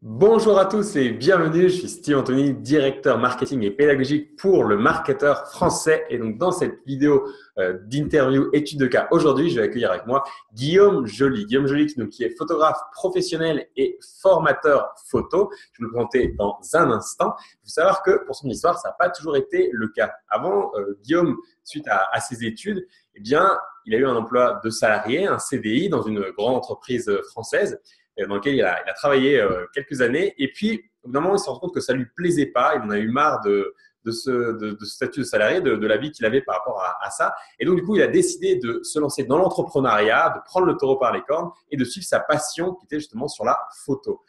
Bonjour à tous et bienvenue, je suis Steve Anthony, directeur marketing et pédagogique pour le marketeur français. Et donc dans cette vidéo d'interview étude de cas, aujourd'hui je vais accueillir avec moi Guillaume Joly. Guillaume Joly qui est photographe professionnel et formateur photo. Je vais le présenter dans un instant. Il faut savoir que pour son histoire, ça n'a pas toujours été le cas. Avant, Guillaume, suite à ses études, eh bien, il a eu un emploi de salarié, un CDI dans une grande entreprise française dans lequel il a travaillé quelques années. Et puis, au bout d'un moment, il s'est rendu compte que ça ne lui plaisait pas. Il en a eu marre de ce statut de salarié, de la vie qu'il avait par rapport à ça. Et donc, du coup, il a décidé de se lancer dans l'entrepreneuriat, de prendre le taureau par les cornes et de suivre sa passion qui était justement sur la photo.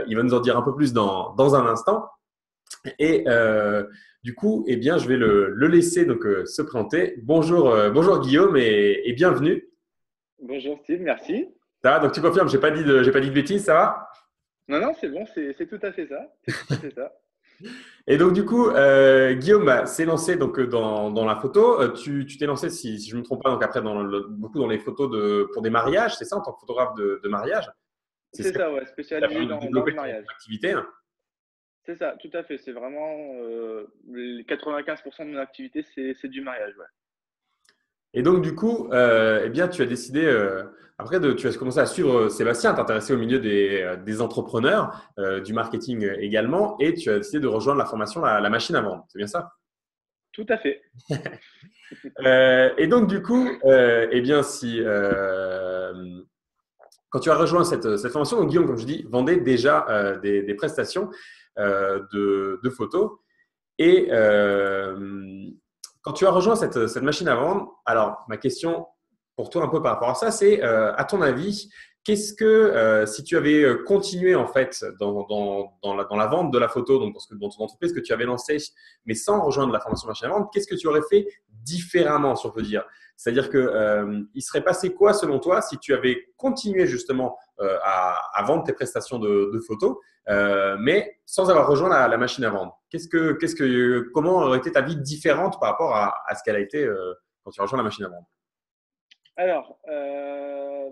Il va nous en dire un peu plus dans un instant. Et du coup, eh bien, je vais le laisser donc, se présenter. Bonjour Guillaume et bienvenue. Bonjour Steve, merci. Ça va, donc tu confirmes, j'ai pas dit de bêtises, ça va? Non, non, c'est bon, c'est tout à fait ça. C'est tout à fait ça. Et donc, du coup, Guillaume s'est lancé donc, dans la photo. Tu t'es lancé, si je ne me trompe pas, donc après beaucoup dans les photos pour des mariages, c'est ça, en tant que photographe de mariage? C'est ce C'est que ça, ouais, tu as spécialisé voulu dans développer le ton mariage. activité, hein. C'est ça, tout à fait. C'est vraiment les 95% de mon activité, c'est du mariage, ouais. Et donc, du coup, eh bien, tu as décidé, tu as commencé à suivre Sébastien, t'intéresser au milieu des entrepreneurs, du marketing également, et tu as décidé de rejoindre la formation la machine à vendre. C'est bien ça? Tout à fait. Et donc, du coup, eh bien, si quand tu as rejoint cette formation, donc Guillaume, comme je dis, vendait déjà des prestations de photos. Et quand tu as rejoint cette machine à vendre, alors ma question pour toi un peu par rapport à ça, c'est à ton avis, qu'est-ce que si tu avais continué en fait dans la vente de la photo, donc dans ton entreprise que tu avais lancée, mais sans rejoindre la formation machine à vendre, qu'est-ce que tu aurais fait différemment, si on peut dire? C'est-à-dire que il serait passé quoi selon toi si tu avais continué justement à vendre tes prestations de photos, mais sans avoir rejoint la machine à vendre. Comment aurait été ta vie différente par rapport à ce qu'elle a été quand tu as rejoint la machine à vendre? Alors,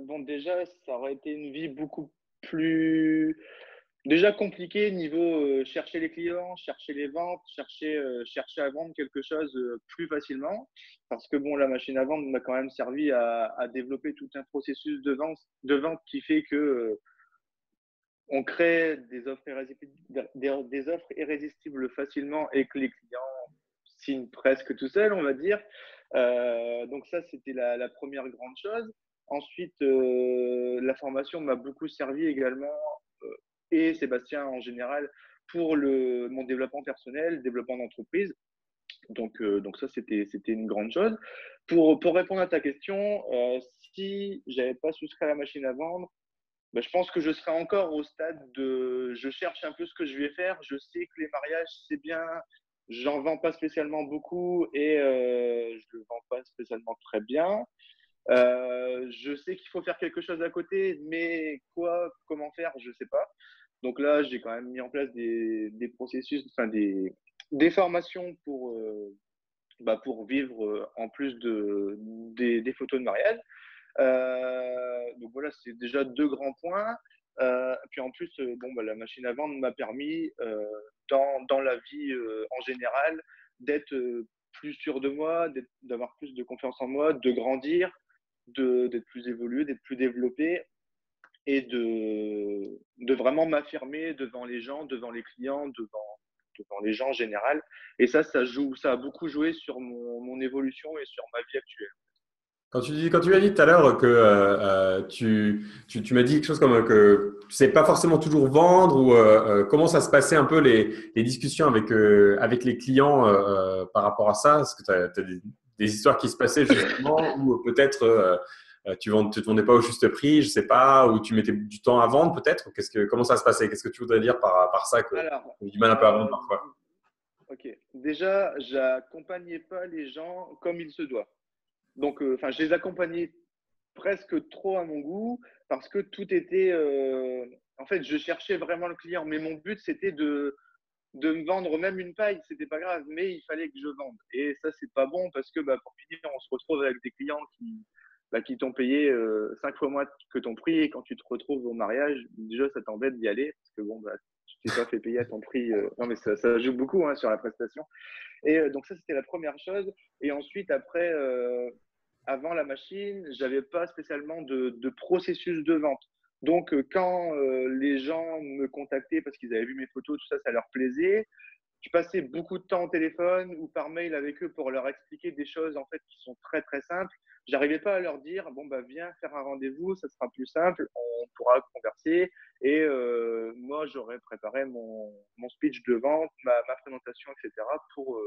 bon, déjà, ça aurait été une vie beaucoup plus déjà compliquée niveau chercher les clients, chercher les ventes, chercher à vendre quelque chose plus facilement. Parce que bon, la machine à vendre m'a quand même servi à développer tout un processus de vente qui fait que on crée des offres irrésistibles facilement et que les clients signent presque tout seuls, on va dire. Donc ça, c'était la première grande chose. Ensuite, la formation m'a beaucoup servi également, euh, et Sébastien en général, pour mon développement personnel, développement d'entreprise. Donc ça, c'était une grande chose. Pour répondre à ta question, si j'avais pas souscrit à la machine à vendre, bah, je pense que je serai encore au stade de je cherche un peu ce que je vais faire. Je sais que les mariages, c'est bien. J'en vends pas spécialement beaucoup et je le vends pas spécialement très bien. Je sais qu'il faut faire quelque chose à côté, mais quoi, comment faire, je sais pas. Donc là, j'ai quand même mis en place des processus, enfin des formations pour vivre en plus des photos de mariage. Donc voilà, c'est déjà deux grands points. Puis en plus, bon, bah, la machine à vendre m'a permis, dans la vie en général, d'être plus sûr de moi, d'avoir plus de confiance en moi, de grandir, d'être plus évolué, d'être plus développé et de vraiment m'affirmer devant les gens, devant les clients, devant les gens en général. Et ça a beaucoup joué sur mon évolution et sur ma vie actuelle. Quand tu as dit tout à l'heure que tu m'as dit quelque chose comme que tu sais pas forcément toujours vendre ou comment ça se passait un peu les discussions avec les clients par rapport à ça? Est-ce que tu as, des histoires qui se passaient justement ou peut-être tu te vendais pas au juste prix, je sais pas, ou tu mettais du temps à vendre peut-être? Comment ça se passait? Qu'est-ce que tu voudrais dire par ça que Alors, tu as du mal un peu à vendre parfois? ok. Déjà, j'accompagnais pas les gens comme il se doit. Donc, enfin, je les accompagnais presque trop à mon goût parce que tout était. En fait, je cherchais vraiment le client, mais mon but c'était de me vendre même une paille, c'était pas grave, mais il fallait que je vende. Et ça, c'est pas bon parce que, bah, pour finir, on se retrouve avec des clients qui qui t'ont payé 5 fois moins que ton prix et quand tu te retrouves au mariage, déjà ça t'embête d'y aller parce que bon, tu t'es pas fait payer à ton prix. Non, mais ça joue beaucoup hein, sur la prestation. Et donc ça, c'était la première chose. Et ensuite, après, avant la machine, j'avais pas spécialement de processus de vente. Donc, quand les gens me contactaient parce qu'ils avaient vu mes photos, tout ça, ça leur plaisait. Je passais beaucoup de temps au téléphone ou par mail avec eux pour leur expliquer des choses en fait qui sont très très simples. J'arrivais pas à leur dire bon bah viens faire un rendez-vous, ça sera plus simple, on pourra converser et moi j'aurais préparé mon speech de vente, ma présentation etc pour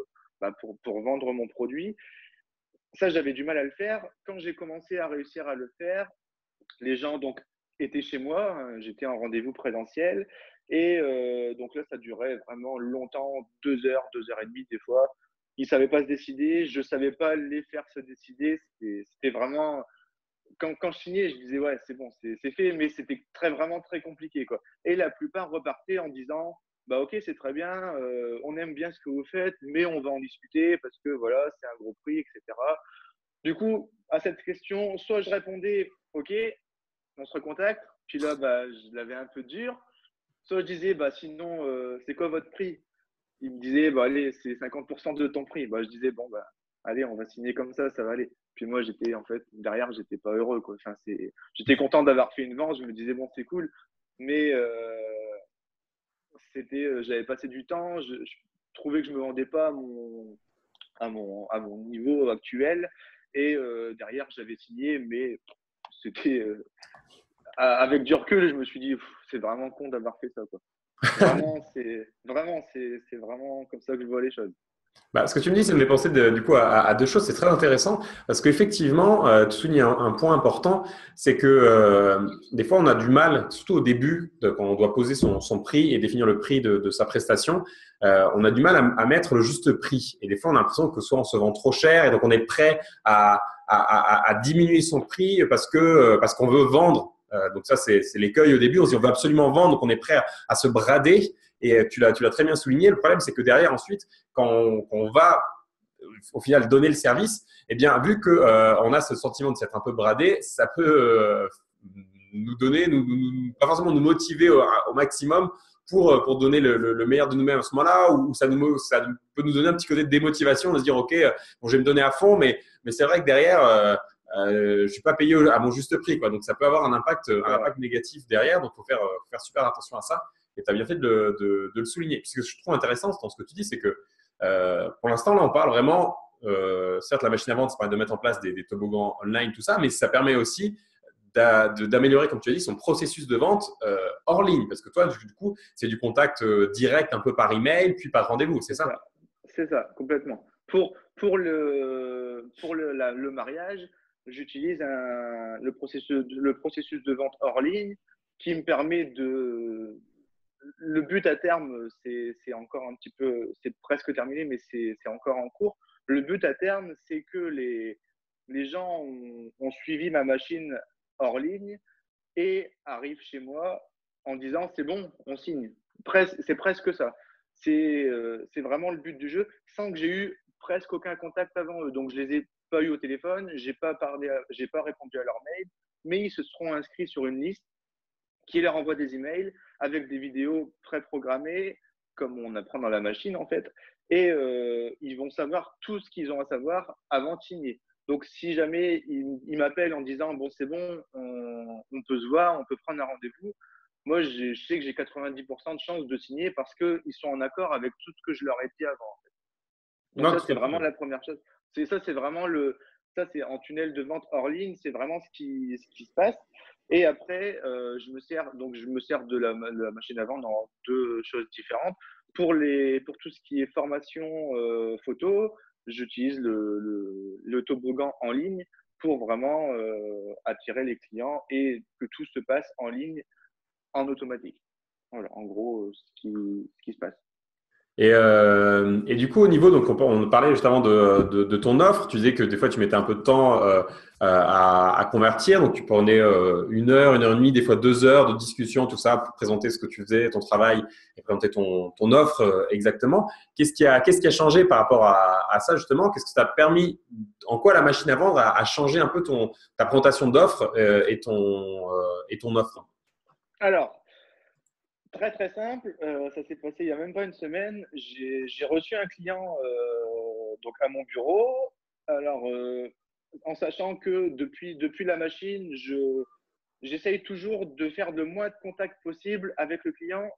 vendre mon produit. Ça j'avais du mal à le faire. Quand j'ai commencé à réussir à le faire, les gens donc étaient chez moi, hein, j'étais en rendez-vous présentiel et donc là ça durait vraiment longtemps, 2 heures, 2 heures et demie des fois. Ils ne savaient pas se décider, je ne savais pas les faire se décider. C'était vraiment quand je signais, je disais ouais c'est bon, c'est fait, mais c'était vraiment très compliqué quoi. Et la plupart repartaient en disant bah ok c'est très bien, on aime bien ce que vous faites, mais on va en discuter parce que voilà c'est un gros prix etc. Du coup à cette question, soit je répondais ok on se recontacte. Puis là, je l'avais un peu dur. Soit je disais, sinon, c'est quoi votre prix? Il me disait, allez, c'est 50% de ton prix. Je disais, bon, allez, on va signer comme ça va aller. Puis moi, j'étais, en fait, derrière, j'étais pas heureux, quoi. Enfin, j'étais content d'avoir fait une vente. Je me disais, bon, c'est cool. Mais j'avais passé du temps. Je trouvais que je me vendais pas à mon niveau actuel. Et derrière, j'avais signé, mais c'était, avec du recul, je me suis dit, c'est vraiment con d'avoir fait ça, quoi. C'est vraiment comme ça que je vois les choses. Ce que tu me dis, ça me fait penser du coup à deux choses. C'est très intéressant parce qu'effectivement, tu soulignes un point important, c'est que des fois, on a du mal, surtout au début, quand on doit poser son prix et définir le prix de sa prestation, on a du mal à mettre le juste prix. Et des fois, on a l'impression que soit on se vend trop cher et donc on est prêt à diminuer son prix parce qu'on veut vendre. Donc ça, c'est l'écueil au début. On se dit on veut absolument vendre, donc on est prêt à se brader. Et tu l'as très bien souligné. Le problème, c'est que derrière, ensuite, quand on va au final donner le service, eh bien, vu que on a ce sentiment de s'être un peu bradé, ça peut nous donner, pas forcément nous motiver au maximum pour donner le meilleur de nous-mêmes à ce moment-là, ou ça peut nous donner un petit côté de démotivation, de se dire ok, bon, je vais me donner à fond, mais c'est vrai que derrière, je suis pas payé à mon juste prix, quoi. Donc ça peut avoir un impact négatif derrière. Donc faut faire super attention à ça. Et tu as bien fait de le souligner. Puisque ce que je trouve intéressant dans ce que tu dis, c'est que pour l'instant, là, on parle vraiment, certes, la machine à vendre, ça permet de mettre en place des toboggans online, tout ça, mais ça permet aussi d'améliorer, comme tu as dit, son processus de vente hors ligne. Parce que toi, du coup, c'est du contact direct, un peu par email, puis par rendez-vous, c'est ça? C'est ça, complètement. Le mariage, j'utilise le processus de vente hors ligne qui me permet de. Le but à terme, c'est encore un petit peu, c'est presque terminé, mais c'est encore en cours. Le but à terme, c'est que les gens ont suivi ma machine hors ligne et arrivent chez moi en disant c'est bon, on signe. C'est presque ça. C'est vraiment le but du jeu, sans que j'ai eu presque aucun contact avant eux. Donc je les ai pas eu au téléphone, j'ai pas répondu à leur mail, mais ils se seront inscrits sur une liste qui leur envoie des emails avec des vidéos préprogrammées, comme on apprend dans la machine en fait, et ils vont savoir tout ce qu'ils ont à savoir avant de signer. Donc si jamais ils m'appellent en disant bon c'est bon, on peut se voir, on peut prendre un rendez-vous, moi je sais que j'ai 90% de chances de signer parce qu'ils sont en accord avec tout ce que je leur ai dit avant. En fait. Donc Non, ça tout c'est à vraiment fait. la première chose. C'est vraiment ça c'est en tunnel de vente hors ligne, c'est vraiment ce qui se passe. Et après, je me sers de la machine à vendre dans deux choses différentes. Pour tout ce qui est formation photo, j'utilise le toboggan en ligne pour vraiment attirer les clients et que tout se passe en ligne en automatique. Voilà, en gros, ce qui se passe. Et du coup, au niveau, donc on parlait justement de ton offre. Tu disais que des fois, tu mettais un peu de temps à convertir. Donc, tu prenais 1 heure et demie, des fois 2 heures de discussion, tout ça, pour présenter ce que tu faisais, ton travail et présenter ton offre exactement. Qu'est-ce qui a changé par rapport à ça, justement? Qu'est-ce que ça t'a permis? En quoi la machine à vendre a changé un peu ta présentation d'offre et ton offre? Alors, très très simple, ça s'est passé il y a même pas une semaine. J'ai reçu un client donc à mon bureau. Alors, en sachant que depuis la machine, j'essaye toujours de faire le moins de contacts possible avec le client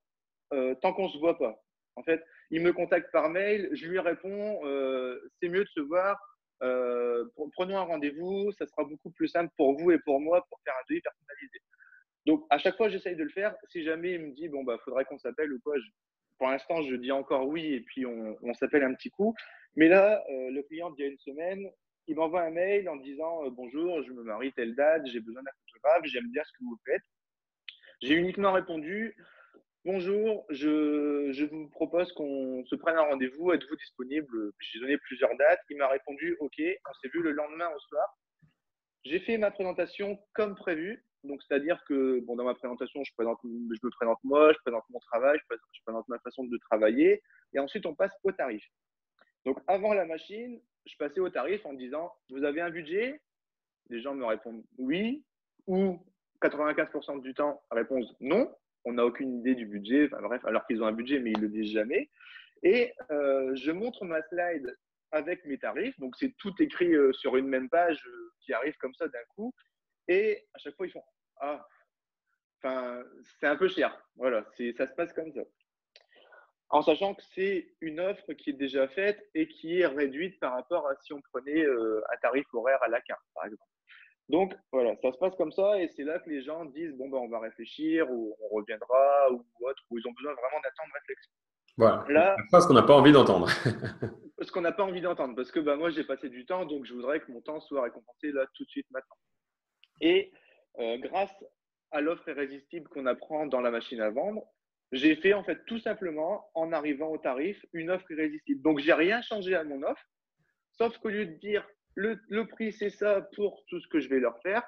tant qu'on ne se voit pas. En fait, il me contacte par mail, je lui réponds, c'est mieux de se voir. Prenons un rendez-vous, ça sera beaucoup plus simple pour vous et pour moi pour faire un devis personnalisé. Donc, à chaque fois, j'essaye de le faire. Si jamais il me dit, bon, bah, faudrait qu'on s'appelle ou quoi, pour l'instant, je dis encore oui et puis on s'appelle un petit coup. Mais là, le client, il y a une semaine, il m'envoie un mail en disant bonjour, je me marie telle date, j'ai besoin d'un photographe, j'aime bien ce que vous faites. J'ai uniquement répondu bonjour, je vous propose qu'on se prenne un rendez-vous, êtes-vous disponible? J'ai donné plusieurs dates. Il m'a répondu ok, on s'est vu le lendemain au soir. J'ai fait ma présentation comme prévu. Donc, c'est-à-dire que bon, dans ma présentation, je me présente moi, je présente mon travail, je présente ma façon de travailler. Et ensuite, on passe au tarif. Donc, avant la machine, je passais au tarif en disant vous avez un budget? Les gens me répondent oui. Ou 95% du temps, réponse non. On n'a aucune idée du budget. Enfin, bref, alors qu'ils ont un budget, mais ils ne le disent jamais. Et je montre ma slide avec mes tarifs. Donc, c'est tout écrit sur une même page qui arrive comme ça d'un coup. Et à chaque fois, ils font ah, enfin, c'est un peu cher. Voilà, ça se passe comme ça. En sachant que c'est une offre qui est déjà faite et qui est réduite par rapport à si on prenait un tarif horaire à la carte, par exemple. Donc, voilà, ça se passe comme ça et c'est là que les gens disent bon, ben, on va réfléchir ou on reviendra ou autre, ou ils ont besoin vraiment d'un temps de réflexion. Voilà, Là, la phrase qu'on n'a pas envie d'entendre. ce qu'on n'a pas envie d'entendre parce que bah, moi, j'ai passé du temps, donc je voudrais que mon temps soit récompensé là tout de suite maintenant. Et grâce à l'offre irrésistible qu'on apprend dans la machine à vendre, j'ai fait en fait tout simplement, en arrivant au tarif, une offre irrésistible. Donc, j'ai rien changé à mon offre, sauf qu'au lieu de dire le prix, c'est ça pour tout ce que je vais leur faire,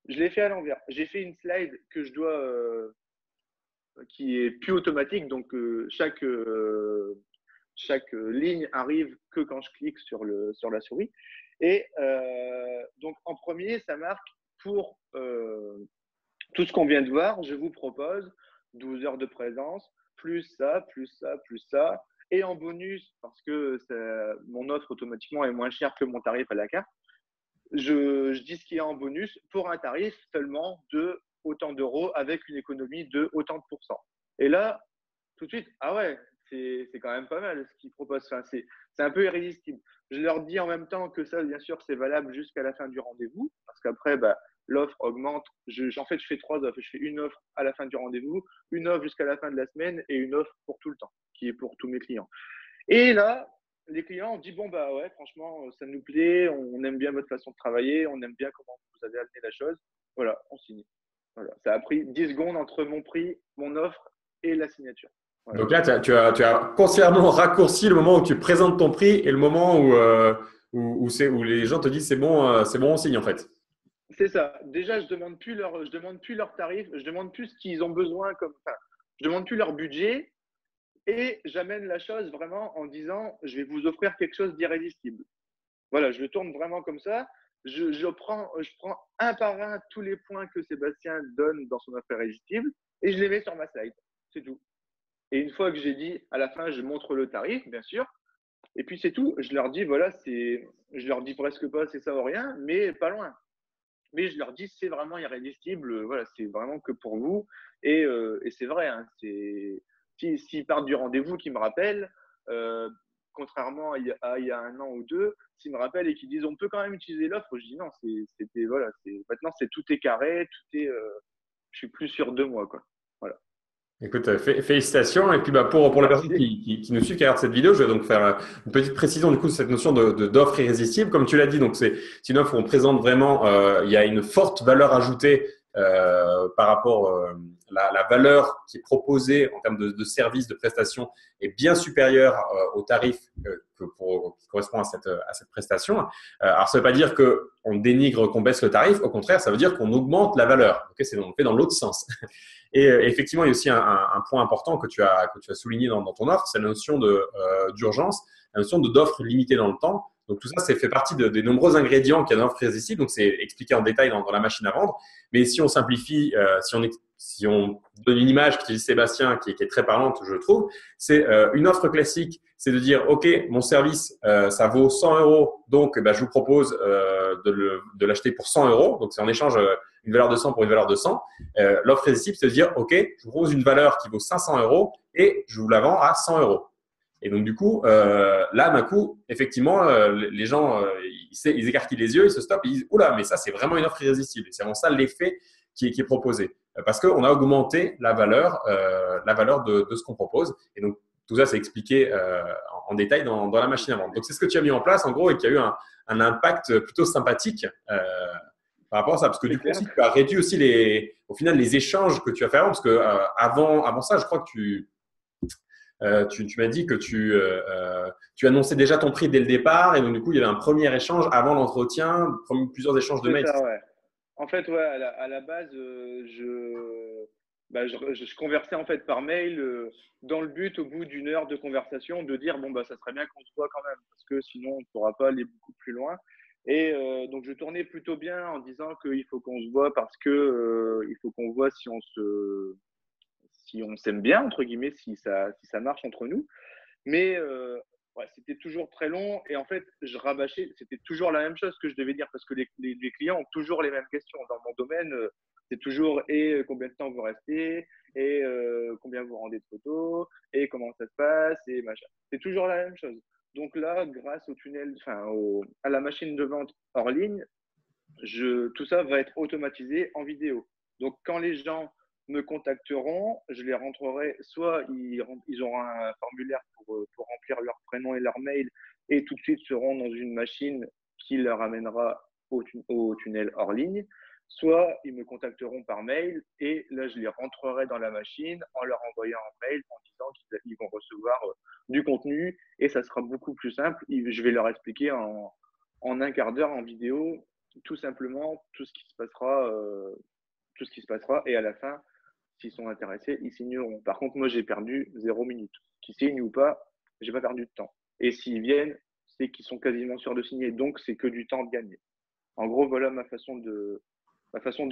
je l'ai fait à l'envers. J'ai fait une slide que je dois, qui est plus automatique, donc chaque ligne arrive que quand je clique sur la souris. Et donc, en premier, ça marque pour tout ce qu'on vient de voir, je vous propose 12 heures de présence, plus ça, plus ça, plus ça. Et en bonus, parce que mon offre automatiquement est moins chère que mon tarif à la carte, je dis ce qu'il y a en bonus pour un tarif seulement de autant d'euros avec une économie de autant de pourcents. Et là, tout de suite, ah ouais, c'est quand même pas mal ce qu'ils proposent. Enfin, c'est un peu irrésistible. Je leur dis en même temps que ça, bien sûr, c'est valable jusqu'à la fin du rendez-vous, parce qu'après, bah, l'offre augmente. En fait, je fais 3 offres. Je fais une offre à la fin du rendez-vous, une offre jusqu'à la fin de la semaine et une offre pour tout le temps, qui est pour tous mes clients. Et là, les clients ont dit bon, bah ouais, franchement, ça nous plaît, on aime bien votre façon de travailler, on aime bien comment vous avez amené la chose. Voilà, on signe. Voilà. Ça a pris 10 secondes entre mon prix, mon offre et la signature. Voilà. Donc là, tu as consciemment raccourci le moment où tu présentes ton prix et le moment où les gens te disent c'est bon, on signe en fait. C'est ça. Déjà, je demande plus leur tarif, je demande plus ce qu'ils ont besoin je demande plus leur budget et j'amène la chose vraiment en disant je vais vous offrir quelque chose d'irrésistible. Voilà, je le tourne vraiment comme ça. Je prends un par un tous les points que Sébastien donne dans son offre irrésistible et je les mets sur ma slide. C'est tout. Et une fois que j'ai dit, à la fin, je montre le tarif, bien sûr. Et puis c'est tout. Je leur dis, voilà, je leur dis presque pas c'est ça ou rien, mais pas loin. Mais je leur dis, c'est vraiment irrésistible. Voilà, c'est vraiment que pour vous. Et c'est vrai. Hein, s'ils partent du rendez-vous, qu'ils me rappellent, contrairement à il y a 1 an ou 2, s'ils me rappellent et qu'ils disent, on peut quand même utiliser l'offre, je dis non. Voilà, maintenant tout est carré, je suis plus sûr de moi, quoi. Voilà. Écoute, félicitations. Et puis pour les personnes Merci. qui nous suivent, qui regardent cette vidéo, je vais donc faire une petite précision du coup de cette notion d'offre irrésistible. Comme tu l'as dit, donc c'est une offre où on présente vraiment, il y a une forte valeur ajoutée par rapport la valeur qui est proposée en termes de services, de prestations est bien supérieure au tarif qui correspond à cette prestation. Alors, ça ne veut pas dire qu'on dénigre, qu'on baisse le tarif. Au contraire, ça veut dire qu'on augmente la valeur. Okay, on le fait dans l'autre sens. Et effectivement, il y a aussi un point important que tu as souligné dans ton offre, c'est la notion d'urgence, la notion d'offre limitée dans le temps. Donc, tout ça, ça fait partie des nombreux ingrédients qu'il y a dans l'offre irrésistible. Donc, c'est expliqué en détail dans la machine à vendre. Mais si on simplifie, si on donne une image qu'utilise Sébastien qui est très parlante, je trouve, c'est une offre classique, c'est de dire, OK, mon service, ça vaut 100 euros, donc je vous propose de l'acheter pour 100 euros. Donc, c'est en échange une valeur de 100 pour une valeur de 100. L'offre irrésistible, c'est de dire, OK, je vous propose une valeur qui vaut 500 euros et je vous la vends à 100 euros. Et donc, du coup, là, d'un coup, effectivement, les gens, ils écarquillent les yeux, ils se stoppent, ils disent « Oula, mais ça, c'est vraiment une offre irrésistible. » C'est vraiment ça l'effet qui est proposé. Parce qu'on a augmenté la valeur de ce qu'on propose. Et donc, tout ça, c'est expliqué en détail dans la machine à vendre. Donc, c'est ce que tu as mis en place, en gros, et qui a eu un impact plutôt sympathique par rapport à ça. Parce que du coup, aussi, tu as réduit aussi au final, les échanges que tu as fait avant. Parce que avant ça, je crois que tu m'as dit que tu annonçais déjà ton prix dès le départ et donc du coup, il y avait un premier échange avant l'entretien, plusieurs échanges de C'est mails. ça, ouais. En fait, ouais, à la base, je conversais en fait par mail dans le but, au bout d'une heure de conversation, de dire bon, ça serait bien qu'on se voit quand même, parce que sinon, on ne pourra pas aller beaucoup plus loin. Et donc, je tournais plutôt bien en disant qu'il faut qu'on se voit parce que il faut qu'on voit si on s'aime bien, entre guillemets, si ça marche entre nous. Mais ouais, c'était toujours très long et en fait, je rabâchais, c'était toujours la même chose que je devais dire parce que les clients ont toujours les mêmes questions. Dans mon domaine, c'est toujours et combien de temps vous restez et combien vous rendez de photos et comment ça se passe et machin. C'est toujours la même chose. Donc là, grâce au tunnel, à la machine de vente hors ligne, tout ça va être automatisé en vidéo. Donc, quand les gens me contacteront, je les rentrerai, soit ils auront un formulaire pour remplir leur prénom et leur mail et tout de suite seront dans une machine qui leur amènera au tunnel hors ligne, soit ils me contacteront par mail et là, je les rentrerai dans la machine en leur envoyant un mail en disant qu'ils vont recevoir du contenu et ça sera beaucoup plus simple. Je vais leur expliquer en un quart d'heure en vidéo tout simplement tout ce qui se passera et à la fin, s'ils sont intéressés, ils signeront. Par contre, moi, j'ai perdu 0 minute. Qu'ils signent ou pas, j'ai pas perdu de temps. Et s'ils viennent, c'est qu'ils sont quasiment sûrs de signer. Donc, c'est que du temps de gagner. En gros, voilà ma façon de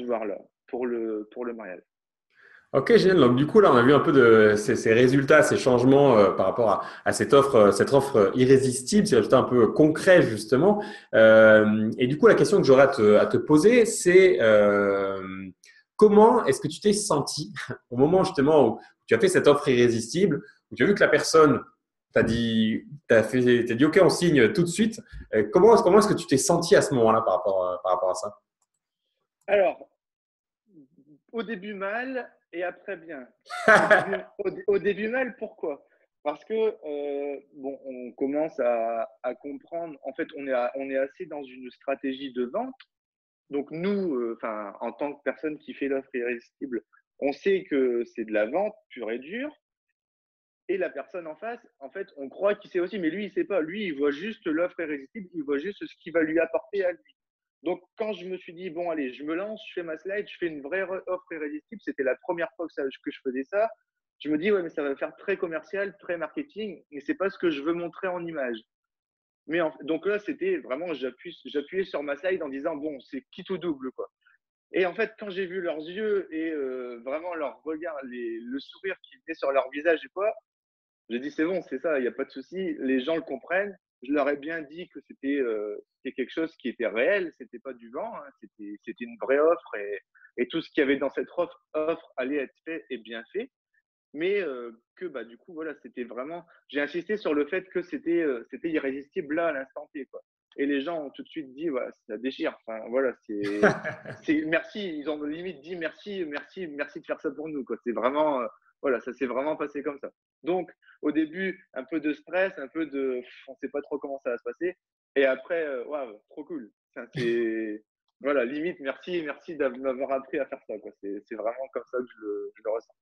voir là pour le mariage. Ok, génial. Donc, du coup, là, on a vu un peu de ces résultats, ces changements par rapport à cette offre irrésistible, ces résultats un peu concrets, justement. Et du coup, la question que j'aurais à te poser, c'est comment est-ce que tu t'es senti au moment, justement, où tu as fait cette offre irrésistible, où tu as vu que la personne t'as dit, OK, on signe tout de suite. Comment est-ce que tu t'es senti à ce moment-là par rapport à ça? Alors, au début mal et après bien. Au début mal, pourquoi? Parce que bon, on commence à comprendre. En fait, on est assez dans une stratégie de vente. Donc nous, en tant que personne qui fait l'offre irrésistible, on sait que c'est de la vente pure et dure. Et la personne en face, en fait, on croit qu'il sait aussi, mais lui, il sait pas. Lui, il voit juste l'offre irrésistible, il voit juste ce qui va lui apporter à lui. Donc, quand je me suis dit, bon, allez, je me lance, je fais ma slide, je fais une vraie offre irrésistible, c'était la première fois que je faisais ça. Je me dis, ouais, mais ça va faire très commercial, très marketing, et c'est pas ce que je veux montrer en image. Donc là, c'était vraiment, j'appuyais sur ma slide en disant, bon, c'est quitte ou double, quoi. Et en fait, quand j'ai vu leurs yeux et vraiment leur regard, le sourire qui venait sur leur visage et quoi, j'ai dit, c'est bon, c'est ça, il n'y a pas de souci. Les gens le comprennent. Je leur ai bien dit que c'était quelque chose qui était réel, c'était pas du vent, hein, c'était une vraie offre et tout ce qu'il y avait dans cette offre allait être fait et bien fait. Mais que du coup, voilà, c'était vraiment. J'ai insisté sur le fait que c'était irrésistible là à l'instant T, quoi. Et les gens ont tout de suite dit, voilà, ça déchire. Enfin, voilà, merci. Ils ont limite dit merci, merci, merci de faire ça pour nous, quoi. C'est vraiment, voilà, ça s'est vraiment passé comme ça. Donc, au début, un peu de stress, un peu de, on sait pas trop comment ça va se passer. Et après, waouh, trop cool. Enfin, Voilà, limite, merci de m'avoir appris à faire ça, quoi. C'est vraiment comme ça que je le ressens.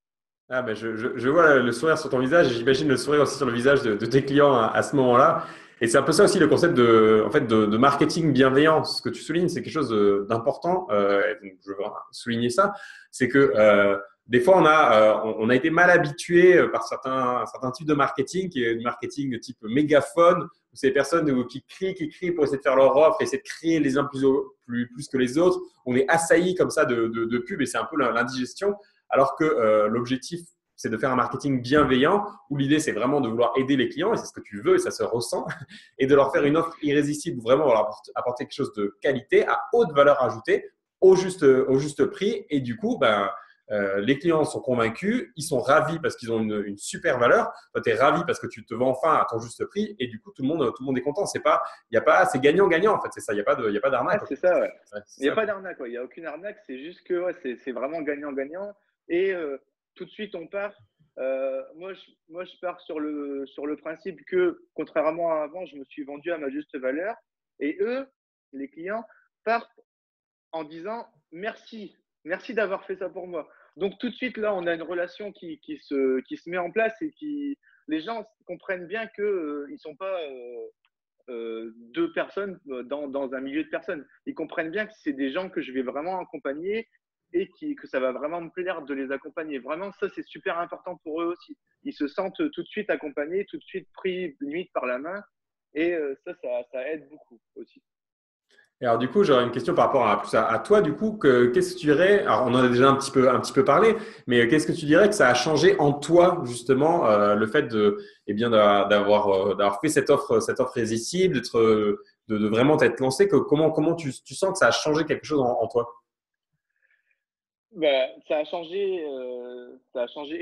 Ah ben je vois le sourire sur ton visage et j'imagine le sourire aussi sur le visage de tes clients à ce moment-là. Et c'est un peu ça aussi le concept en fait, de marketing bienveillant. Ce que tu soulignes, c'est quelque chose d'important. Et donc je veux souligner ça. C'est que des fois, on a été mal habitué par certains types de marketing, qui est du marketing type mégaphone, où c'est des personnes qui crient pour essayer de faire leur offre, essayer de créer les uns plus que les autres. On est assailli comme ça de pubs et c'est un peu l'indigestion. Alors que l'objectif, c'est de faire un marketing bienveillant où l'idée, c'est vraiment de vouloir aider les clients et c'est ce que tu veux et ça se ressent et de leur faire une offre irrésistible, vraiment leur apporter quelque chose de qualité à haute valeur ajoutée au juste prix. Et du coup, les clients sont convaincus, ils sont ravis parce qu'ils ont une super valeur. Toi, tu es ravi parce que tu te vends enfin à ton juste prix et du coup, tout le monde est content. C'est gagnant-gagnant en fait. C'est ça, il y a pas Ah, d'arnaque. c'est ça, ouais. Ouais, c'est Il n'y a ça. pas d'arnaque, ouais. Il n'y a aucune arnaque. C'est juste que ouais, c'est vraiment gagnant-gagnant. Et tout de suite, on part. Moi, je pars sur le principe que, contrairement à avant, je me suis vendu à ma juste valeur. Et eux, les clients, partent en disant merci, merci d'avoir fait ça pour moi. Donc tout de suite là, on a une relation qui se met en place et qui les gens comprennent bien que ils sont pas deux personnes dans un milieu de personnes. Ils comprennent bien que c'est des gens que je vais vraiment accompagner et que ça va vraiment me plaire de les accompagner. Vraiment, ça c'est super important pour eux aussi. Ils se sentent tout de suite accompagnés, tout de suite pris limite par la main et ça aide beaucoup aussi. Et alors, du coup, j'aurais une question par rapport à toi, du coup, qu'est-ce que tu dirais, alors on en a déjà un petit peu parlé, mais qu'est-ce que tu dirais que ça a changé en toi, justement, le fait eh bien, d'avoir fait cette offre irrésistible, de vraiment t'être lancé, comment tu sens que ça a changé quelque chose en toi? Bah, ça a changé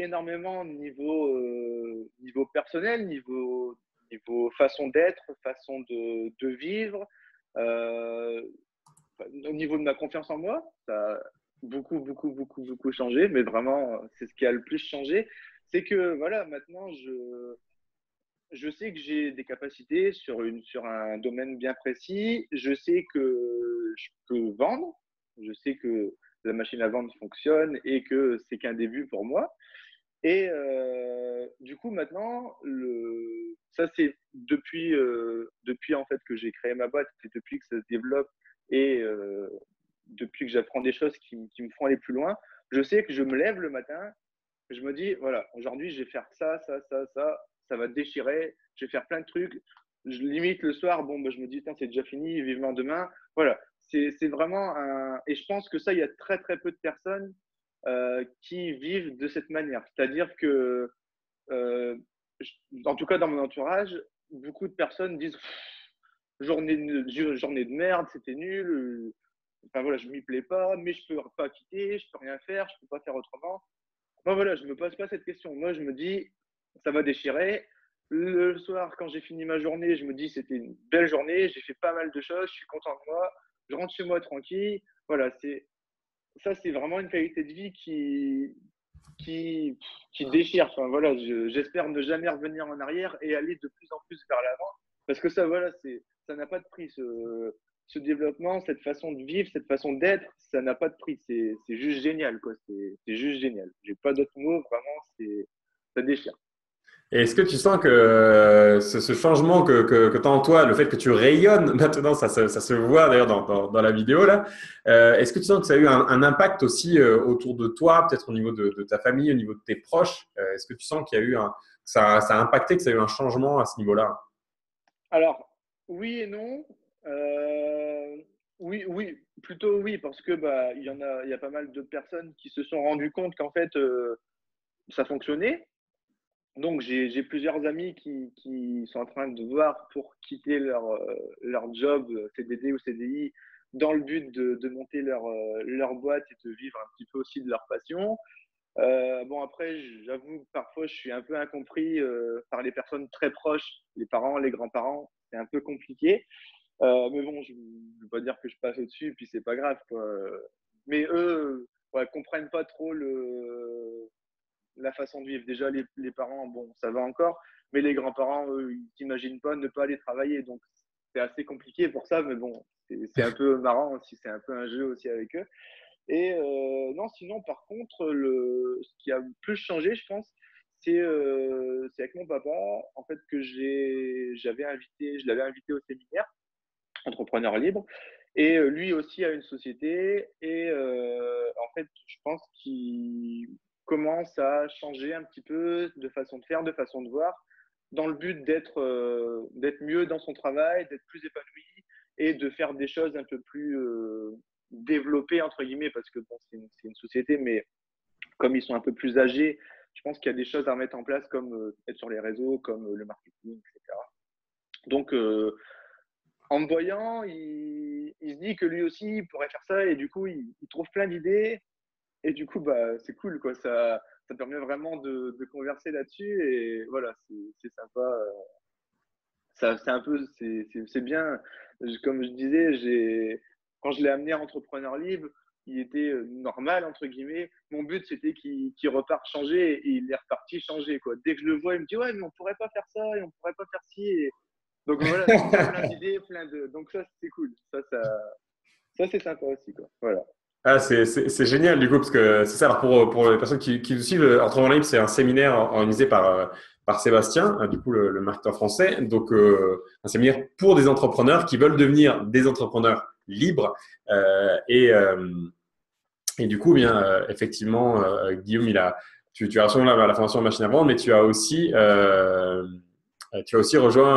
énormément niveau personnel, niveau façon d'être, façon de vivre. Euh, Au niveau de ma confiance en moi, ça a beaucoup changé, mais vraiment, c'est ce qui a le plus changé. C'est que voilà, maintenant, je sais que j'ai des capacités sur un domaine bien précis. Je sais que je peux vendre. Je sais que la machine à vendre fonctionne et que c'est qu'un début pour moi. Et du coup, maintenant, ça, c'est depuis en fait que j'ai créé ma boîte, c'est depuis que ça se développe et depuis que j'apprends des choses qui me font aller plus loin. Je sais que je me lève le matin, je me dis, voilà, aujourd'hui, je vais faire ça va déchirer, je vais faire plein de trucs. Je limite le soir, bon, bah, je me dis, c'est déjà fini, vivement demain. Voilà, c'est vraiment un. Et je pense que ça, il y a très peu de personnes qui vivent de cette manière. C'est-à-dire que, euh, en tout cas dans mon entourage, beaucoup de personnes disent journée de merde, c'était nul. Enfin voilà, je m'y plais pas, mais je peux pas quitter, je peux rien faire, je peux pas faire autrement. Moi, voilà, je me pose pas cette question. Moi, je me dis, ça va déchirer. Le soir, quand j'ai fini ma journée, je me dis, c'était une belle journée, j'ai fait pas mal de choses, je suis content de moi, je rentre chez moi tranquille. Voilà, c'est vraiment une qualité de vie qui, qui déchire. Enfin, voilà, j'espère ne jamais revenir en arrière et aller de plus en plus vers l'avant. Parce que ça, voilà, ça n'a pas de prix. Ce développement, cette façon de vivre, cette façon d'être, ça n'a pas de prix. C'est juste génial, quoi. C'est juste génial. J'ai pas d'autres mots, vraiment, ça déchire. Et est-ce que tu sens que ce changement que tu as en toi, le fait que tu rayonnes maintenant, ça se voit d'ailleurs dans la vidéo là, est-ce que tu sens que ça a eu un impact aussi autour de toi, peut-être au niveau de ta famille, au niveau de tes proches? Est-ce que tu sens qu'il y a eu ça a impacté, que ça a eu un changement à ce niveau-là? Alors, oui et non. Euh, oui, plutôt oui, parce que bah, il y a pas mal de personnes qui se sont rendues compte qu'en fait, ça fonctionnait. Donc, j'ai plusieurs amis qui sont en train de voir pour quitter leur job, CDD ou CDI, dans le but de monter leur boîte et de vivre un petit peu aussi de leur passion. Bon, après, j'avoue que parfois, je suis un peu incompris par les personnes très proches, les parents, les grands-parents. C'est un peu compliqué. Mais bon, je ne veux pas dire que je passe au-dessus, puis c'est pas grave, quoi. Mais eux, ouais, comprennent pas trop la façon de vivre. Déjà, les parents, bon, ça va encore, mais les grands-parents, eux, ils n'imaginent pas ne pas aller travailler. Donc, c'était assez compliqué pour ça, mais bon, c'est un peu marrant aussi, c'est un peu un jeu aussi avec eux. Et non, sinon, par contre, ce qui a le plus changé, je pense, c'est avec mon papa, en fait, que je l'avais invité au séminaire Entrepreneur Libre. Et lui aussi a une société. Et en fait, je pense qu'il commence à changer un petit peu de façon de faire, de façon de voir, dans le but d'être mieux dans son travail, d'être plus épanoui et de faire des choses un peu plus développées, entre guillemets, parce que bon, c'est une société, mais comme ils sont un peu plus âgés, je pense qu'il y a des choses à mettre en place, comme être sur les réseaux, comme le marketing, etc. Donc, en me voyant, il se dit que lui aussi, il pourrait faire ça, et du coup, il trouve plein d'idées, et du coup, bah, c'est cool, quoi. Ça permet vraiment de converser là-dessus, et voilà, c'est sympa. C'est un peu, c'est bien. Comme je disais, quand je l'ai amené à Entrepreneur Libre, il était normal, entre guillemets. Mon but, c'était qu'il reparte changé, et il est reparti changé, quoi. Dès que je le vois, il me dit, ouais, mais on pourrait pas faire ça, et on pourrait pas faire ci. Donc voilà, ça me donne plein d'idées, Donc ça, c'est cool. Ça c'est sympa aussi, quoi. Voilà. Ah, c'est génial du coup, parce que c'est ça. Alors pour les personnes qui nous suivent, Entrepreneur Libre, c'est un séminaire organisé par Sébastien, du coup le marketeur français. Donc un séminaire pour des entrepreneurs qui veulent devenir des entrepreneurs libres. Euh, et, euh, et du coup, bien effectivement, Guillaume, tu as rejoint la formation en machine à vendre, mais tu as aussi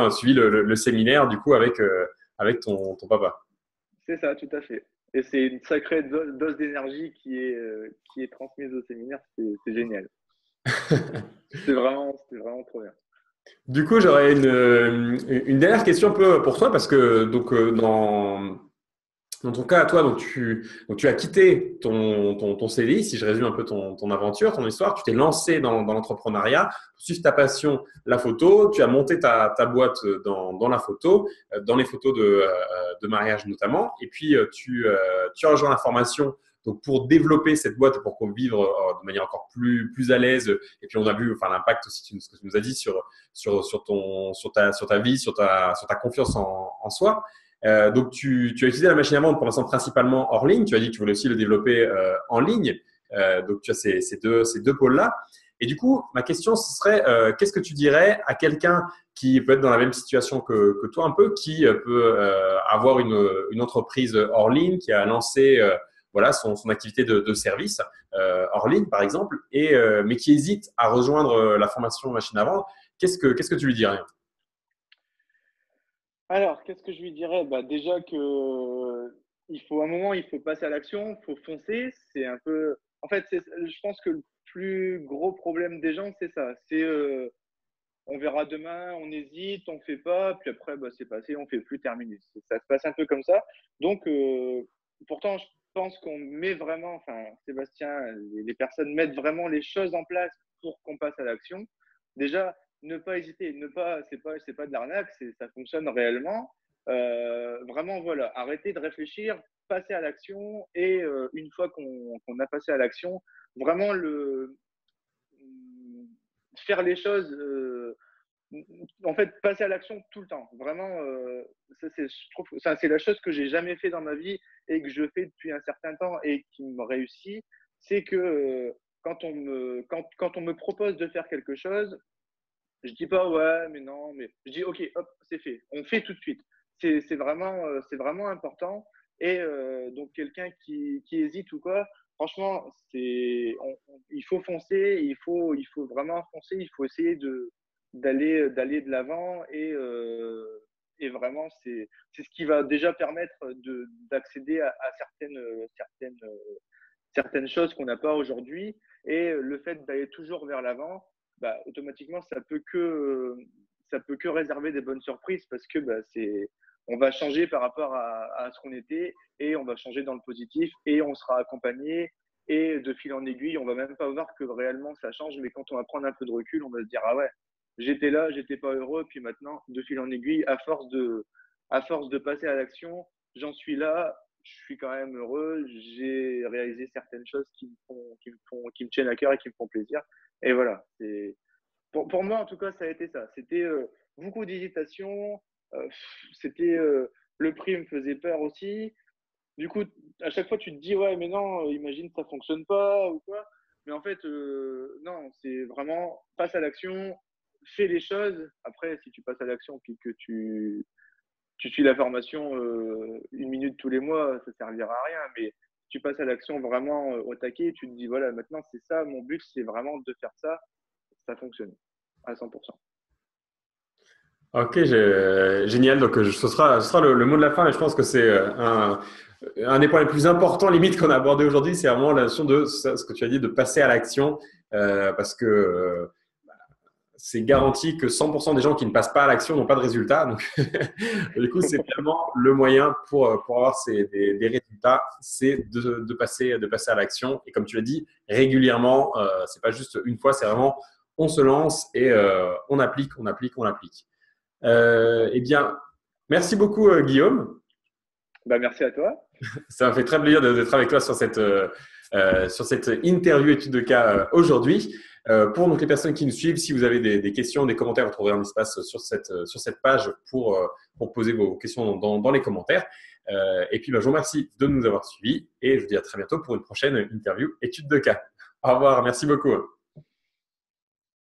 suivi le séminaire du coup avec ton papa. C'est ça, tout à fait. Et c'est une sacrée dose d'énergie qui est transmise au séminaire. C'est génial. C'était vraiment trop bien. Du coup, j'aurais une dernière question un peu pour toi parce que donc dans ton cas, toi, donc tu as quitté ton CDI, si je résume un peu ton aventure, ton histoire, tu t'es lancé dans l'entrepreneuriat, pour suivre ta passion, la photo, tu as monté ta boîte dans la photo, dans les photos de mariage notamment, et puis tu as rejoint la formation donc pour développer cette boîte, pour qu'on vive de manière encore plus à l'aise. Et puis on a vu enfin, l'impact aussi, ce que tu nous as dit sur ta vie, sur ta confiance en soi. Donc, tu as utilisé la machine à vendre pour l'instant principalement hors ligne. Tu as dit que tu voulais aussi le développer en ligne. Donc, tu as ces deux pôles-là. Et du coup, ma question, ce serait qu'est-ce que tu dirais à quelqu'un qui peut être dans la même situation que toi un peu, qui peut avoir une entreprise hors ligne, qui a lancé voilà, son activité de service hors ligne, par exemple, mais qui hésite à rejoindre la formation machine à vendre. Qu'est-ce que tu lui dirais? Alors, qu'est-ce que je lui dirais? Bah, déjà que un moment, il faut passer à l'action, il faut foncer. C'est un peu, en fait, je pense que le plus gros problème des gens, c'est ça. On verra demain, on hésite, on fait pas, puis après, bah, c'est passé, on fait plus, terminé. Ça se passe un peu comme ça. Donc, pourtant, je pense qu'on met vraiment, enfin, Sébastien, les personnes mettent vraiment les choses en place pour qu'on passe à l'action. Déjà, ne pas hésiter, c'est pas de l'arnaque, ça fonctionne réellement. Vraiment, voilà, arrêter de réfléchir, passer à l'action, et une fois qu'on a passé à l'action, vraiment faire les choses. En fait, passer à l'action tout le temps. Vraiment, je trouve, ça, c'est la chose que j'ai jamais fait dans ma vie et que je fais depuis un certain temps et qui me réussit. C'est que quand on me propose de faire quelque chose, je dis pas ouais, mais non, mais je dis ok, hop, c'est fait. On fait tout de suite. C'est vraiment important. Et donc quelqu'un qui hésite ou quoi, franchement, il faut foncer, il faut vraiment foncer, il faut essayer d'aller de l'avant, et vraiment c'est ce qui va déjà permettre d'accéder à certaines choses qu'on n'a pas aujourd'hui. Et le fait d'aller toujours vers l'avant, bah, automatiquement, ça peut que réserver des bonnes surprises, parce que bah, on va changer par rapport à ce qu'on était, et on va changer dans le positif, et on sera accompagné. Et de fil en aiguille, on va même pas voir que réellement ça change, mais quand on va prendre un peu de recul, on va se dire ah ouais, j'étais là, j'étais pas heureux, puis maintenant, de fil en aiguille, à force de passer à l'action, j'en suis là, je suis quand même heureux, j'ai réalisé certaines choses qui me tiennent à cœur et qui me font plaisir. Et voilà, pour moi, en tout cas, ça a été ça. C'était beaucoup d'hésitation, c'était le prix me faisait peur aussi. Du coup, à chaque fois, tu te dis, ouais, mais non, imagine, ça fonctionne pas ou quoi. Mais en fait, non, c'est vraiment passe à l'action, fais les choses. Après, si tu passes à l'action puis que tu suis la formation 1 minute tous les mois, ça servira à rien. Mais tu passes à l'action vraiment au taquet, tu te dis, voilà, maintenant, c'est ça, mon but, c'est vraiment de faire ça. Ça fonctionne à 100%. Ok, génial. Donc, ce sera le mot de la fin. Et je pense que c'est un des points les plus importants, limite, qu'on a abordé aujourd'hui. C'est vraiment la notion de ce que tu as dit, de passer à l'action. Parce que c'est garanti que 100% des gens qui ne passent pas à l'action n'ont pas de résultat. Donc, du coup, c'est vraiment le moyen pour avoir des résultats, c'est de passer à l'action. Et comme tu l'as dit, régulièrement, c'est pas juste une fois, c'est vraiment on se lance et on applique, on applique, on applique. Eh bien, merci beaucoup, Guillaume. Bah, merci à toi. Ça m'a fait très plaisir d'être avec toi sur cette interview étude de cas aujourd'hui. Pour donc, les personnes qui nous suivent, si vous avez des questions, des commentaires, vous trouverez un espace sur cette page pour poser vos questions dans les commentaires. Et puis, je vous remercie de nous avoir suivis et je vous dis à très bientôt pour une prochaine interview étude de cas. Au revoir, merci beaucoup.